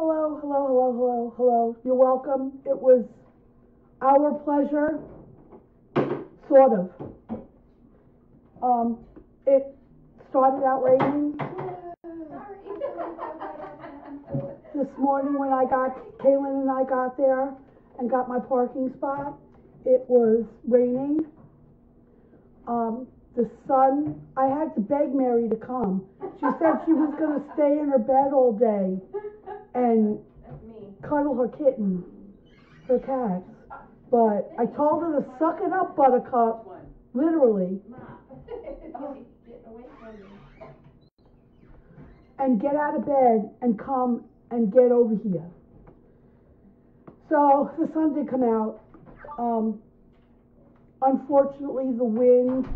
Hello, hello, hello, hello, hello. You're welcome. It was our pleasure, sort of. It started out raining this morning when Kaylin and I got there and got my parking spot. It was raining. The sun, I had to beg Mary to come. She said she was going to stay in her bed all day and cuddle her kitten, her cat. But I told her to suck it up, Buttercup, literally, and get out of bed and come and get over here. So the sun did come out. Unfortunately, the wind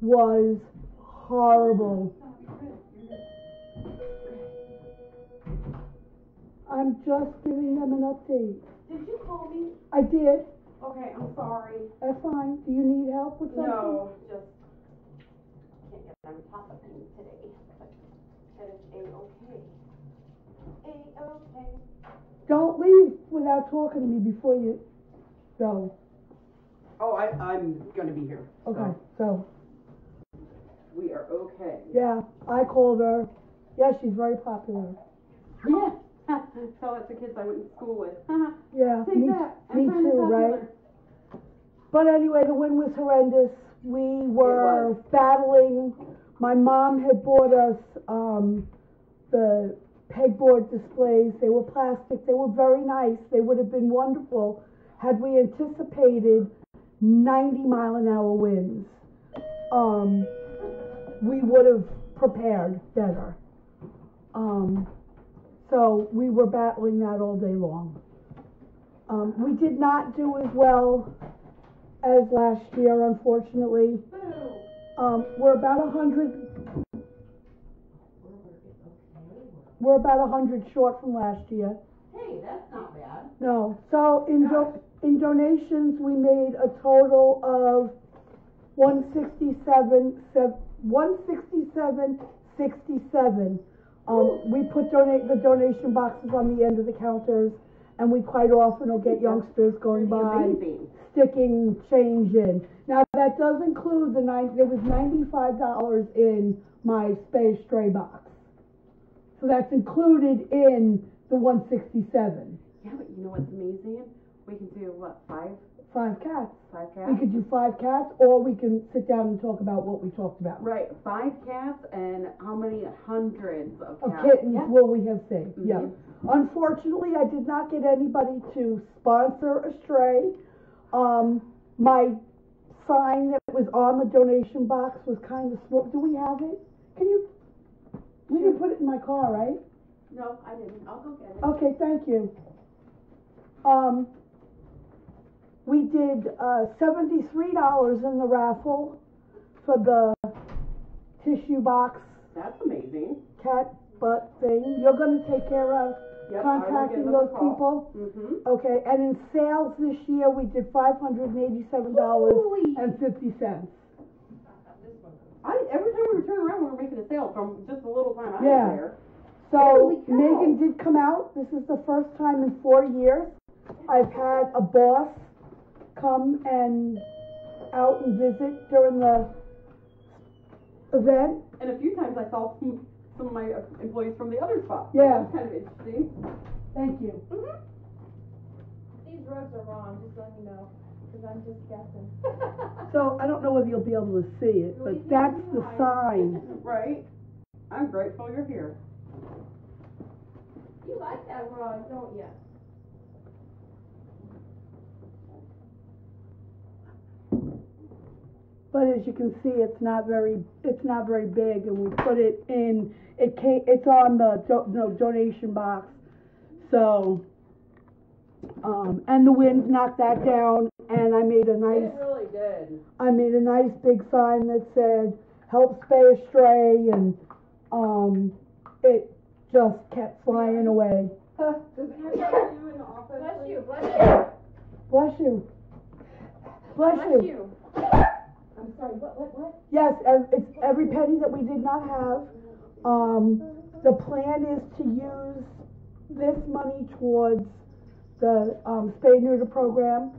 was horrible. I'm just giving them an update. Did you call me? I did. Okay, I'm sorry. That's fine. Do you need help with something? No, just can't get on top of things today. But that is A-okay. A-okay. Don't leave without talking to me before you go. Oh, I'm gonna be here. Okay, so. We are okay. Yeah, I called her. Yeah, she's very popular. Yeah. So that's the kids I went to school with. Yeah, Take me that. too, right? But anyway, the wind was horrendous. We were battling. My mom had bought us the pegboard displays. They were plastic. They were very nice. They would have been wonderful had we anticipated 90-mile-an-hour winds. We would have prepared better. So we were battling that all day long. We did not do as well as last year, unfortunately. We're about 100. We're about 100 short from last year. Hey, that's not bad. No. So in donations, we made a total of 167.67. We put the donation boxes on the end of the counters, and we quite often will get youngsters going by sticking change in. Now that does include there was $95 in my spay stray box, so that's included in the 167. Yeah, but you know what's amazing? We can do what, 5 cats. 5 cats? We could do 5 cats, or we can sit down and talk about what we talked about. Right, 5 cats and how many hundreds of cats? Of kittens will we have saved? Mm-hmm. Yeah. Unfortunately, I did not get anybody to sponsor a stray. My sign that was on the donation box was kind of small. Do we have it? We didn't put it in my car, right? No, I didn't. I'll go get it. Okay, thank you. We did $73 in the raffle for the tissue box. That's amazing. Cat butt thing. You're going to take care of contacting those people? Mm-hmm. Okay, and in sales this year we did $587.50. Every time we were turning around, we were making a sale from just a little time I was there. So Megan did come out. This is the first time in 4 years I've had a boss come and out and visit during the event. And a few times I saw some of my employees from the other spot. Yeah. That was kind of interesting. Thank you. Mm-hmm. These roads are wrong, just letting you know, because I'm just guessing. So I don't know whether you'll be able to see it, but that's the sign. Right. I'm grateful you're here. You like that rug, don't you? But as you can see, it's not very big, and we put it in. It's on the donation box. So, and the wind knocked that down, and I made a nice. It really did. I made a nice big sign that said "Help Spay a Stray," and it just kept flying away. Bless you. Bless you. Bless you. I'm sorry, what? Yes, it's every penny that we did not have. The plan is to use this money towards the spay neuter program?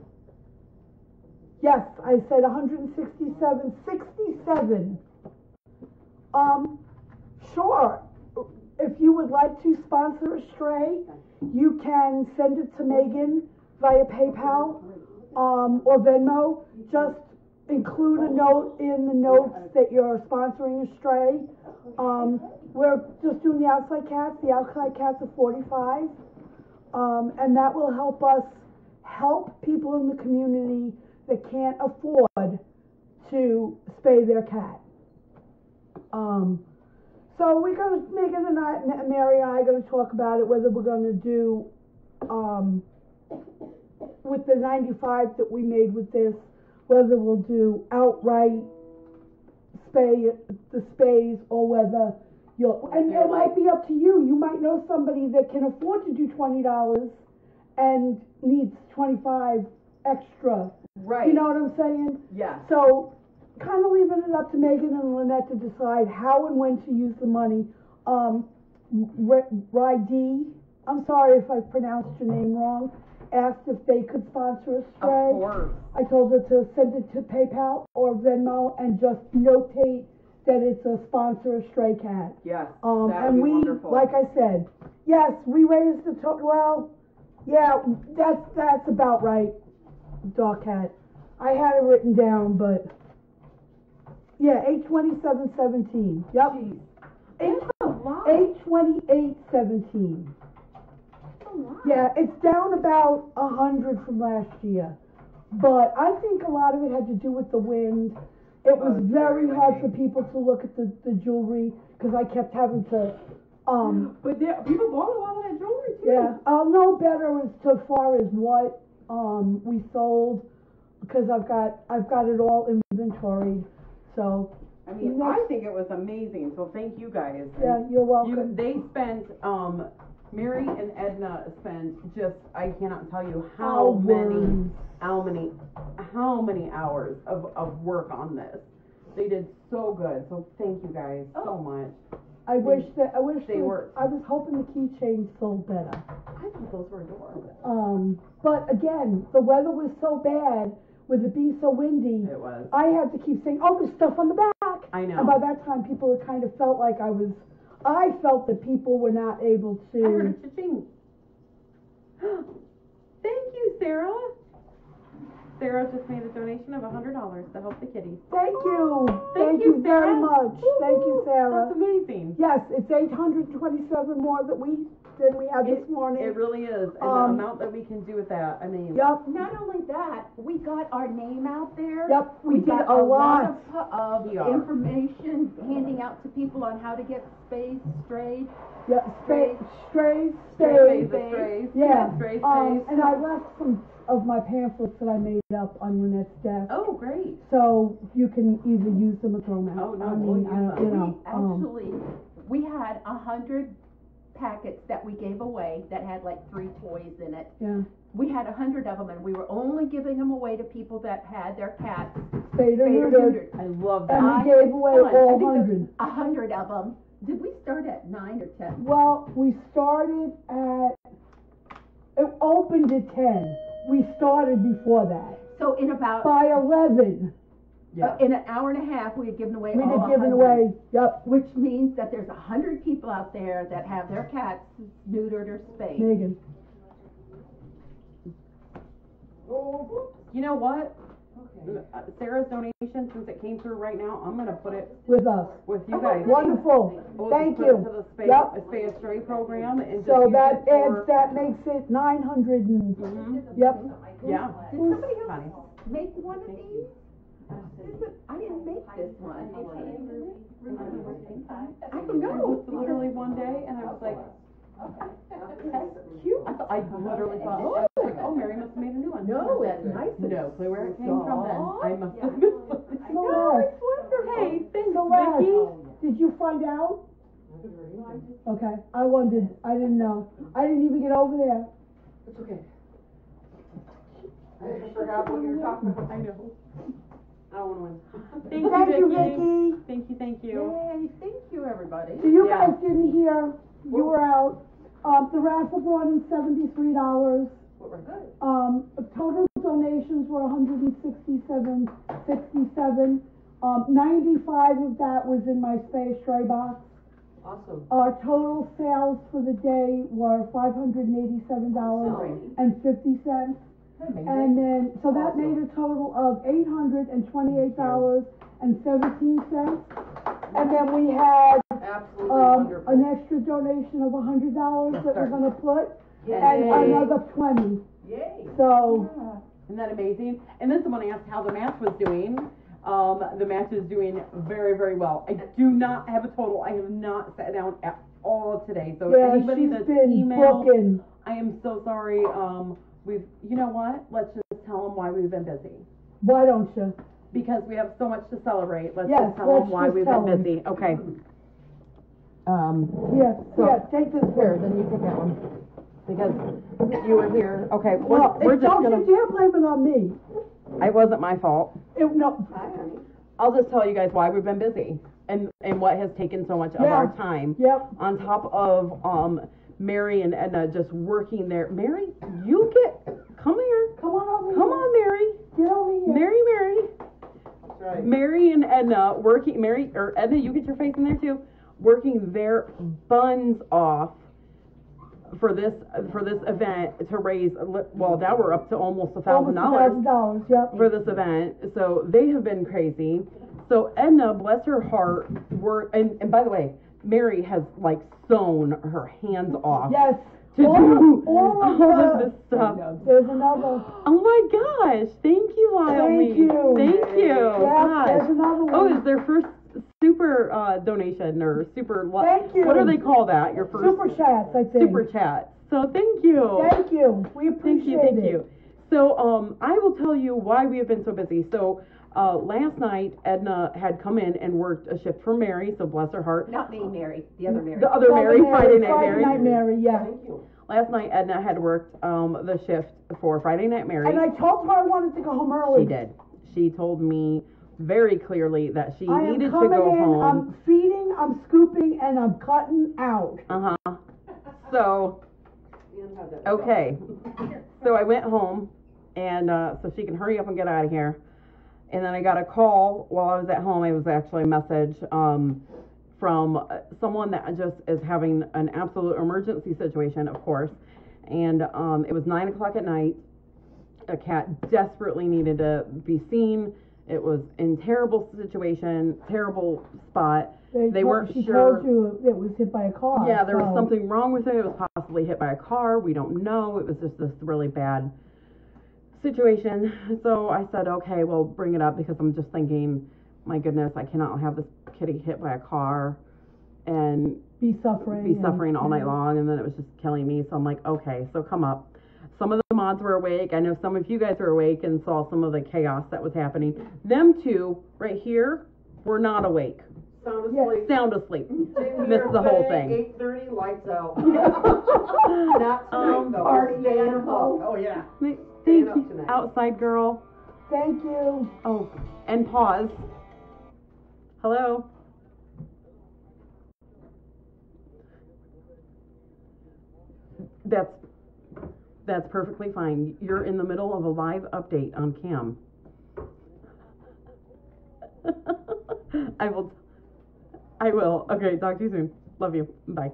Yes, I said 167. Sure. If you would like to sponsor a stray, you can send it to Megan via PayPal or Venmo. Just include a note in the notes that you're sponsoring a stray. We're just doing the outside cats. The outside cats are 45. And that will help us help people in the community that can't afford to spay their cat. So we're gonna, Megan and I, Mary and I are gonna talk about it, whether we're gonna do, with the 95 that we made with this, whether we'll do outright spay, the spays, or whether you'll, and it might be up to you. You might know somebody that can afford to do $20 and needs 25 extra. Right. You know what I'm saying? Yeah. So, kind of leaving it up to Megan and Lynette to decide how and when to use the money. Rydy, I'm sorry if I pronounced your name wrong, asked if they could sponsor a stray. Of course. I told her to send it to PayPal or Venmo and just notate that it's a sponsor a stray cat. Yes. And we, wonderful. like I said, yes, we raised the well, yeah, that's about right, dog cat. I had it written down, but yeah, 827.17. Yep. Jeez. Eight- That's a lot. 828.17. That's a lot. Yeah, it's down about 100 from last year, but I think a lot of it had to do with the wind. It was it's very very hard windy. for people to look at the jewelry because I kept having to, But people bought a lot of that jewelry too. yeah, I'll know better as to far as what we sold because I've got it all inventoried. So I mean, I think it was amazing. So thank you guys. yeah, you're welcome. They spent Mary and Edna spent just, I cannot tell you how many hours of work on this. They did so good. So thank you guys so much. I wish they I was hoping the keychains sold better. I thought those were adorable. But again, the weather was so bad with it being so windy. It was. I had to keep saying, "Oh, there's stuff on the back." I know. And by that time, people had kind of felt like I felt that people were not able I heard a to. cha-ching. Thank you, Sarah. Sarah just made a donation of $100 to help the kitties. Thank you. Thank you you, very Sarah. much. Thank you, Sarah. That's amazing. Yes, it's 827 more than we had this morning. It really is. And the amount that we can do with that, I mean. Yep. Not only that, we got our name out there. Yep, we did got a lot. of Yeah. information handing out to people on how to get spayed, strayed. Yeah, strays, Strays, stays. the strays. Yeah. Strays, And I left some of my pamphlets that I made up on Lynette's desk. Oh, great. So you can either use them or throw them out. Oh, no, I we'll mean, use I don't, them. you know. Actually, we had 100 packets that we gave away that had like 3 toys in it. Yeah. We had 100 of them, and we were only giving them away to people that had their cats Spayed or spayed or neutered. neutered. I love that. And we gave away Fun. I all think 100. 100 of them. Did we start at 9 or 10? Well, we started it opened at 10. We started before that. So in about By 11, Yeah. in an hour and a half, we had given away we all had given 100. away, yep, Which means that there's 100 people out there that have their cats neutered or spayed. Megan. You know what? Sarah's donation, since it came through right now, I'm gonna put it With us. with you guys. Wonderful. We'll Thank just put it you. to the spay, Yep. spay and stray program and just So use that it for- adds, that makes it 900 and, yep. Yeah. Did somebody else Funny. make one of these? I didn't make this one. I don't I know. looked literally one day and I was like, that's cute. I literally thought, I was like, oh, Mary must have made a new one. No, it's nice. No clue where it came from then. I must have missed something. Celeste, Hey, thanks, Celeste, Vicky. did you find out? Okay, I wondered, I didn't know. I didn't even get over there. It's okay. I forgot what you were talking about. I know. I don't wanna win. Thank you, Vicky. Thank you, thank you. Yay, thank you, everybody. So you Yeah. guys didn't hear, you were out. The raffle brought in $73. Total donations were 167.67. 95 of that was in my Spay Stray box. Awesome. Our total sales for the day were $587.50. And then, so that made a total of $828.17. And then we had an extra donation of $100 that we're gonna put, and another 20. Yay. So. Isn't that amazing? And then someone asked how the match was doing. The match is doing very, very well. I do not have a total. I have not sat down at all today. So yeah, anybody that's emailed, I am so sorry. You know what? Let's just tell them why we've been busy. Why don't you? Because we have so much to celebrate. Let's just tell them why we've been busy. Okay. Yes, take this here, then you take that one. Because you were here. Okay, well, we're just don't you dare blame it on me. It wasn't my fault. No. Hi, honey. I'll just tell you guys why we've been busy and what has taken so much of our time. Yep. On top of Mary and Edna just working there. Mary, come here. Come on over here. Come on, Mary. Get over here. Mary. That's right. Mary and Edna working, Edna, you get your face in there too, working their buns off for this event to raise, well, now we're up to almost $1,000 $1,000, yep. for this event. So they have been crazy. So Edna, bless her heart, and by the way, Mary has like sewn her hands off. Yes. To do all of this stuff. There's another. Oh my gosh! Thank you, Lyle. Thank you. Thank you. Yeah, there's another one. Oh, is their first super donation or super? Thank you. What do they call that? Your first super chats, I think. Super chat. So thank you. Thank you. We appreciate it. Thank you. So I will tell you why we have been so busy. So last night Edna had come in and worked a shift for Mary. So bless her heart. Not me, Mary. The other Mary. The other Mary. Friday night Mary. Yeah. Thank you. Last night Edna had worked the shift for Friday Night Mary. And I told her I wanted to go home early. She did. She told me very clearly that she needed to go home. I'm feeding, I'm scooping, and I'm cutting out. So, okay. So I went home, and so she can hurry up and get out of here. And then I got a call while I was at home. It was actually a message from someone that just is having an absolute emergency situation, of course. And it was 9 o'clock at night. A cat desperately needed to be seen. It was in terrible situation, terrible spot. They weren't sure. She told you it was hit by a car. Yeah, there was something wrong with it. It was possibly hit by a car. We don't know. It was just this really bad situation. So I said, okay, well, bring it up, because I'm just thinking, my goodness, I cannot have this kitty hit by a car and be suffering all night long. And then it was just killing me. So I'm like, okay, so come up. Some of the mods were awake. I know some of you guys were awake and saw some of the chaos that was happening. Them two right here were not awake. Sound asleep. Sound asleep. Missed the whole thing. 8:30, lights out. Not tonight, though. Party animal. Oh, yeah. Thank you, outside girl. Thank you. Oh, and pause. Hello? That's perfectly fine. You're in the middle of a live update on cam. I will. Okay, talk to you soon. Love you. Bye.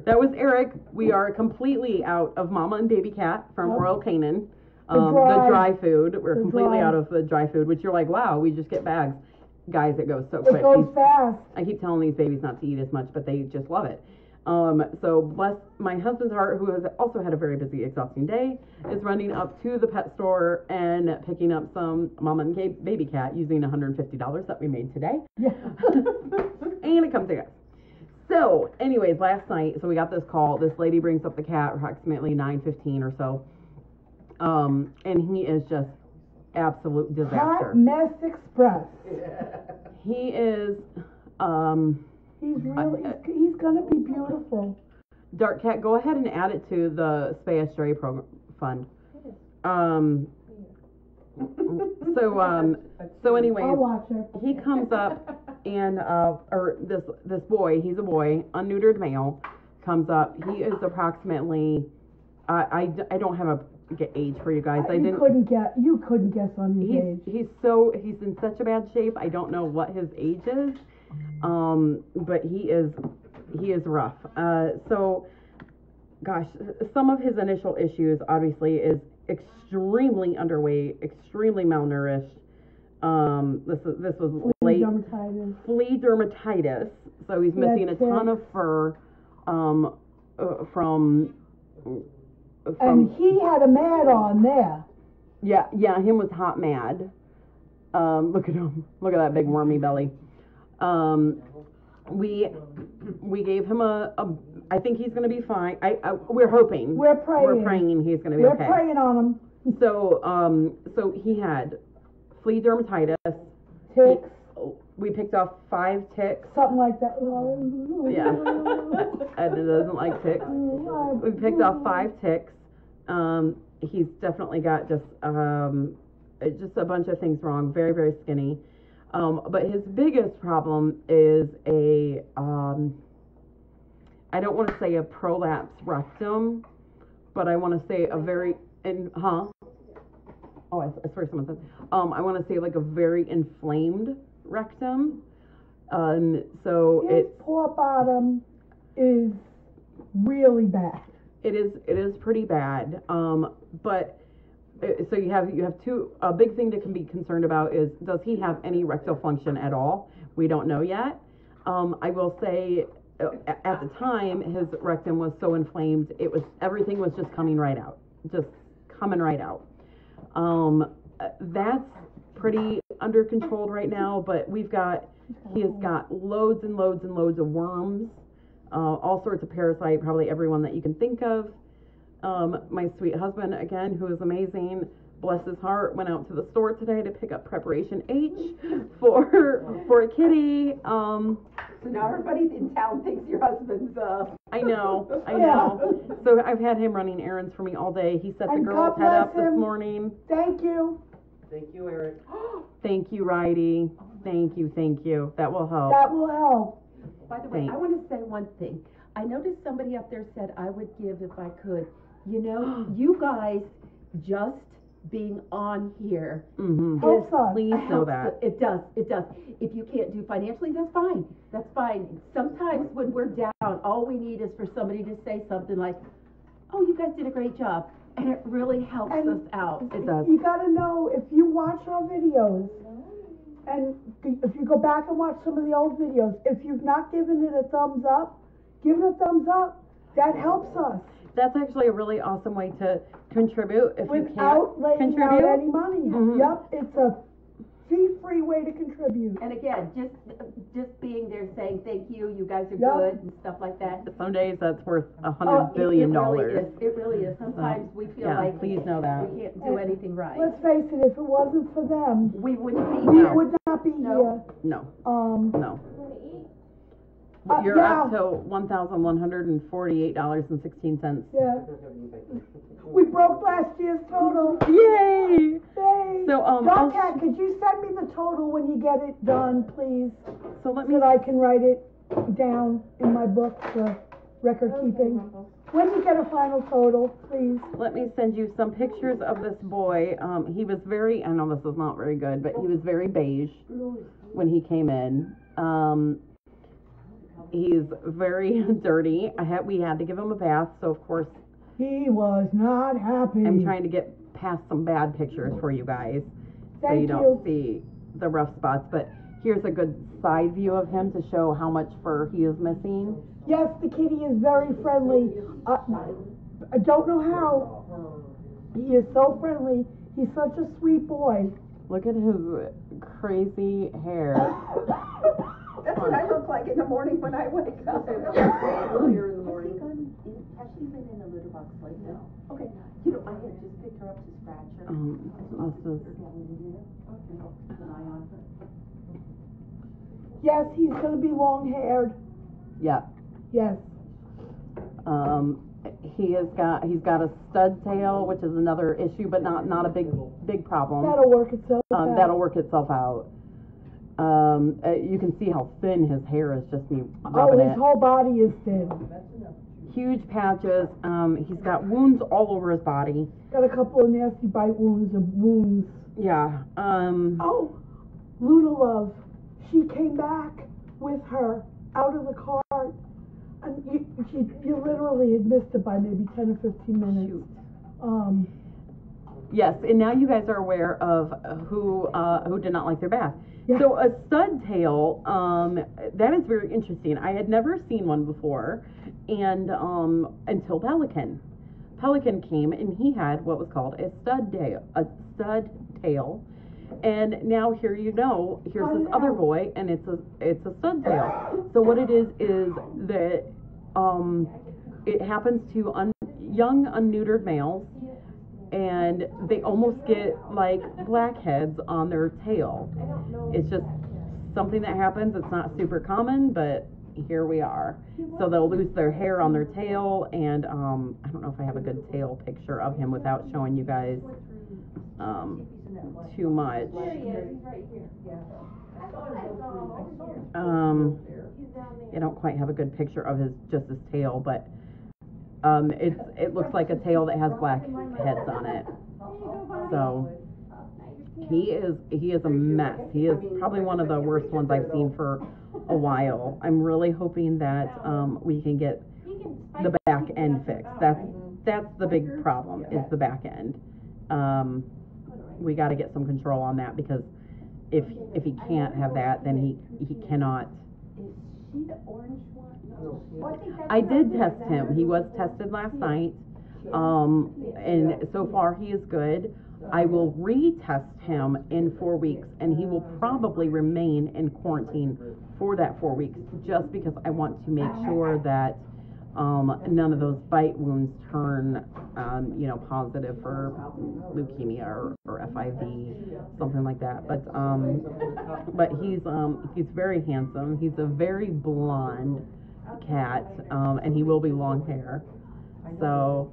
That was Eric. We are completely out of Mama and Baby Cat from Royal Canin. The dry food. We're completely out of the dry food, which you're like, wow, we just get bags. Guys, it goes so quick. It goes fast. I keep telling these babies not to eat as much, but they just love it. So bless my husband's heart, who has also had a very busy, exhausting day, is running up to the pet store and picking up some Mama and Baby Cat using $150 that we made today. Yeah. And it comes to us. So, anyways, last night, so we got this call. This lady brings up the cat approximately 9:15 or so. And he is just absolute disaster. Hot Mess Express. He is, he's gonna be beautiful. Dark Cat, go ahead and add it to the Spay a Stray program fund. So anyways, I'll watch her. he comes up and or this boy, he's a boy, unneutered male, comes up. He is approximately, I don't have a age for you guys. You couldn't guess on his age. He's in such a bad shape. I don't know what his age is, but he is rough. So, gosh, some of his initial issues obviously is extremely underweight, extremely malnourished. This was late flea dermatitis. So he's missing a ton of fur, from. And he had a mad on there. Yeah, him was hot mad. Look at him. Look at that big wormy belly. We gave him I think he's gonna be fine. We're hoping. We're praying. We're praying he's gonna be okay. We're praying on him. So he had flea dermatitis. Ticks. We picked off 5 ticks. Something like that. Yeah. And it doesn't like ticks. We picked off 5 ticks. He's definitely got just a bunch of things wrong. Very, very skinny. But his biggest problem is I don't want to say a prolapse rectum, but I want to say I swear someone said, I want to say like a very inflamed rectum. So his poor bottom is really bad. It is pretty bad. But so you have two. A big thing to be concerned about is, does he have any rectal function at all? We don't know yet. I will say at the time his rectum was so inflamed, everything was just coming right out. That's pretty under control right now, but he has got loads and loads and loads of worms, all sorts of parasite, probably everyone that you can think of. My sweet husband, again, who is amazing, bless his heart, went out to the store today to pick up preparation H for a kitty. So now everybody in town thinks your husband's I know. So I've had him running errands for me all day. He set the girls' head up this morning. Thank you. Thank you, Eric. Thank you, Righty. Thank you. That will help. By the way, I want to say one thing. I noticed somebody up there said I would give if I could. You know, you guys just being on here helps us. Please know that. It does. If you can't do financially, that's fine. Sometimes when we're down, all we need is for somebody to say something like, oh, you guys did a great job. And it really helps us out. It does. You gotta know, if you watch our videos, and if you go back and watch some of the old videos, if you've not given it a thumbs up, give it a thumbs up. That helps us. That's actually a really awesome way to contribute if you without can't laying contribute. out any money. Yep, it's a fee-free way to contribute. And again, just being there saying thank you, you guys are good and stuff like that. Some days that's worth $100 billion. It really is. Sometimes we feel like please know that we can't do anything right. Let's face it, if it wasn't for them, we wouldn't be we here. would not be here. No. Want to eat? You're up to $1,148.16. Yeah. We broke last year's total. Yay! So Cat, could you send me the total when you get it done, please? So that I can write it down in my book for record keeping. When you get a final total, please. Let me send you some pictures of this boy. He was I know this is not very good, but he was very beige when he came in. He's very dirty. We had to give him a bath, so of course he was not happy. I'm trying to get past some bad pictures for you guys, so you don't see the rough spots. But here's a good side view of him to show how much fur he is missing. Yes, the kitty is very friendly. I don't know how. He is so friendly. He's such a sweet boy. Look at his crazy hair. That's what I look like in the morning when I wake up. Earlier in the morning. Has she been in a litter box lately? No. Okay. You know, I had just picked her up to scratch her. Yes, he's going to be long-haired. Yeah. Yes. He's got a stud tail, which is another issue, but not a big problem. That'll work itself out. That'll work itself out. You can see how thin his hair is, just me rubbing it. His whole body is thin. huge patches. He's got wounds all over his body. Got a couple of nasty bite wounds and wounds. Yeah. Oh, Luna Love. She came back with her out of the cart. And you literally had missed it by maybe 10 or 15 minutes. Shoot. Yes, and now you guys are aware of who did not like their bath. Yeah. So a stud tail, that is very interesting. I had never seen one before, and until Pelican. Pelican came and he had what was called a stud tail, and now here here's this other boy, and it's a stud tail. So what it is that it happens to young unneutered males, and they almost get like blackheads on their tail. It's just something that happens. It's not super common, but here we are. So they'll lose their hair on their tail, and I don't know if I have a good tail picture of him without showing you guys too much. I don't quite have a good picture of his tail, but it looks like a tail that has black heads on it. So he is a mess. He is probably one of the worst ones I've seen for a while. I'm really hoping that we can get the back end fixed. That's the big problem, is the back end. We got to get some control on that, because if he can't have that, then he cannot. I did test him. He was tested last night, and so far he is good. I will retest him in 4 weeks, and he will probably remain in quarantine for that 4 weeks, just because I want to make sure that none of those bite wounds turn positive for leukemia or FIV, something like that. But he's very handsome. He's a very blonde cat, and he will be long hair. So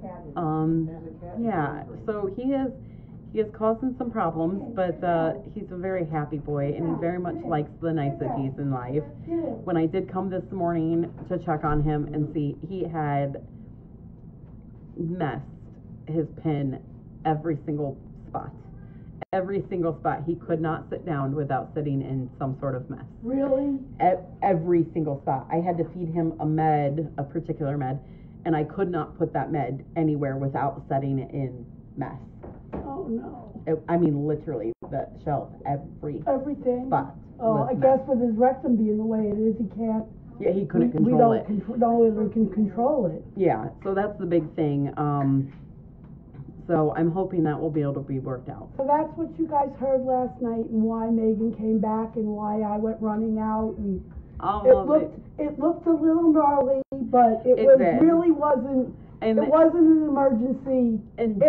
yeah, so he is causing some problems, but he's a very happy boy, and he very much likes the niceties in life. When I did come this morning to check on him and see, he had messed his pin every single spot. Every single spot. He could not sit down without sitting in some sort of mess. Really? Every single spot. I had to feed him a particular med, and I could not put that med anywhere without setting it in mess. Oh no. I mean, literally, the shelf, everything spot. Oh, I guess with his rectum being the way it is, he can't. Yeah, he couldn't control it. We don't can control it. Yeah, so that's the big thing. So I'm hoping that will be able to be worked out. So that's what you guys heard last night, and why Megan came back, and why I went running out, and it looked a little gnarly, but it really wasn't. And it wasn't an emergency. And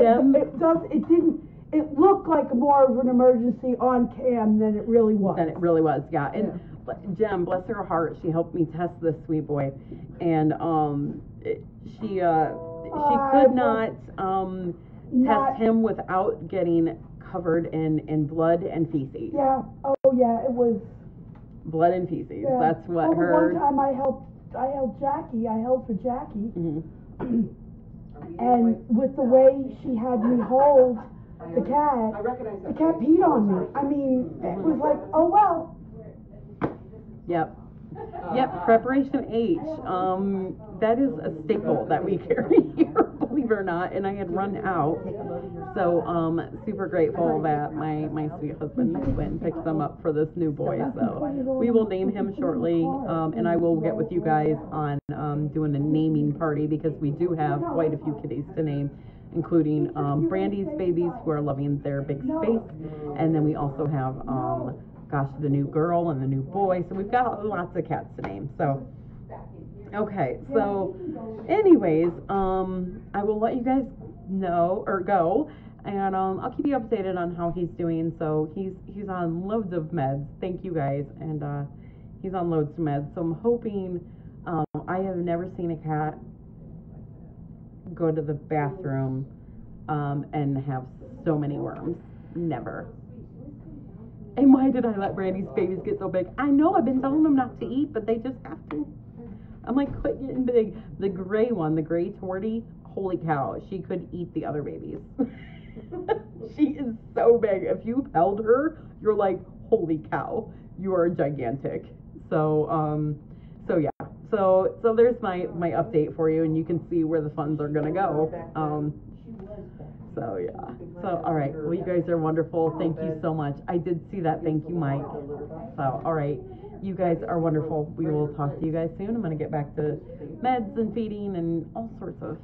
it looked like more of an emergency on cam than it really was. Yeah. And Jem, bless her heart, she helped me test this sweet boy, and she could not test him without getting covered in blood and feces. Yeah. Oh yeah, it was blood and feces. Yeah. That's what the her. One time I held Jackie. I held for Jackie. Mm-hmm. And with the way she had me hold the cat peed on me. I mean, it was like, oh well. Yep, Preparation H. That is a staple that we carry here, believe it or not. And I had run out, so super grateful that my sweet husband went and picked them up for this new boy. So we will name him shortly, and I will get with you guys on doing a naming party, because we do have quite a few kitties to name, including Brandy's babies, who are loving their big space, and then we also have the new girl and the new boy. So we've got lots of cats to name. So okay, so anyways, I will let you guys know or go, and I'll keep you updated on how he's doing. So he's on loads of meds, thank you guys, and he's on loads of meds. So I'm hoping, I have never seen a cat go to the bathroom and have so many worms. Never. And why did I let Brandy's babies get so big? I know, I've been telling them not to eat, but they just have to. I'm like, quit getting big. The gray one, the gray tortie, holy cow, she could eat the other babies. She is so big. If you held her, you're like, holy cow, you are gigantic. So, so yeah. So there's my update for you, and you can see where the funds are gonna go. So yeah. So all right. Well, you guys are wonderful. Thank you so much. I did see that. Thank you, Mike. So all right. You guys are wonderful. We will talk to you guys soon. I'm gonna get back to meds and feeding and all sorts of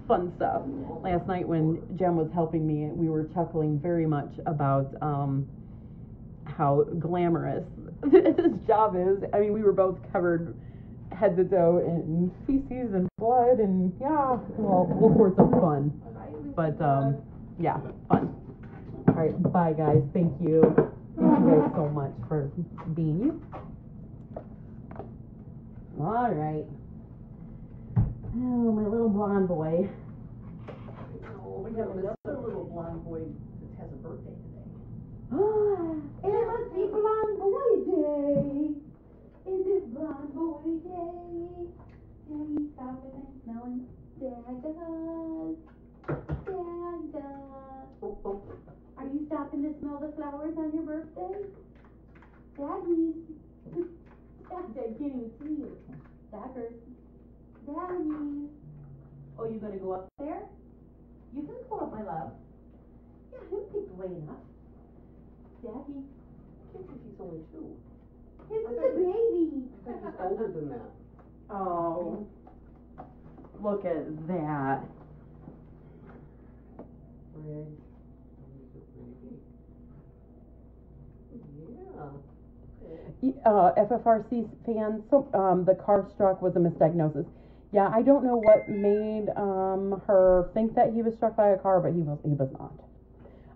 fun stuff. Last night when Jem was helping me, we were chuckling very much about how glamorous this job is. I mean, we were both covered head to toe in feces and blood and yeah, well, all sorts of fun. But yeah, fun. All right, bye guys. Thank you. Thank you guys so much for being you. All right. Oh, my little blonde boy. Oh, we have another little blonde boy that has a birthday today. It must be blonde boy day. It is blonde boy day. Daddy stopping and smelling daggers. Daggers. Are you stopping to smell the flowers on your birthday? Daddy. I can't even see you. Daggers. Daddy. Oh, you gonna go up there? You can go up, my love. Yeah, he'll pick way enough. Daddy. I can't believe he's only 2. This is a baby. I think he's older than that. Oh, look at that. Red. Yeah. FFRC fan, so the car struck was a misdiagnosis. Yeah, I don't know what made her think that he was struck by a car, but he was not.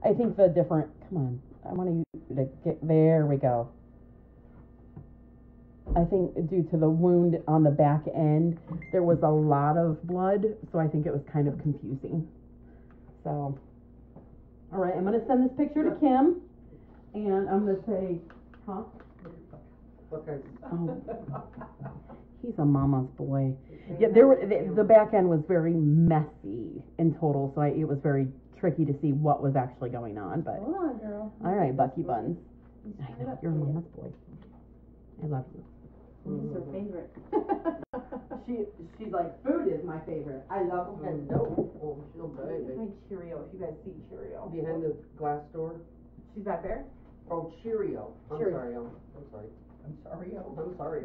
I think the different, come on, I want you to get, there we go. I think due to the wound on the back end, there was a lot of blood, so I think it was kind of confusing. So, all right, I'm going to send this picture to Kim, and I'm going to say, huh? Okay. Oh, he's a mama's boy. Yeah, the back end was very messy in total, so it was very tricky to see what was actually going on. But Hold on, girl. all right, Bucky Buns. I know you're a mama's boy. I love you. This is her favorite. She's like, food is my favorite. I love food. No. Oh, she'll die, baby. My Cheerio. If you guys see Cheerio Behind the glass door. she's back there. Oh, Cheerio. I'm Cheerio. sorry. I'm sorry. I'm sorry.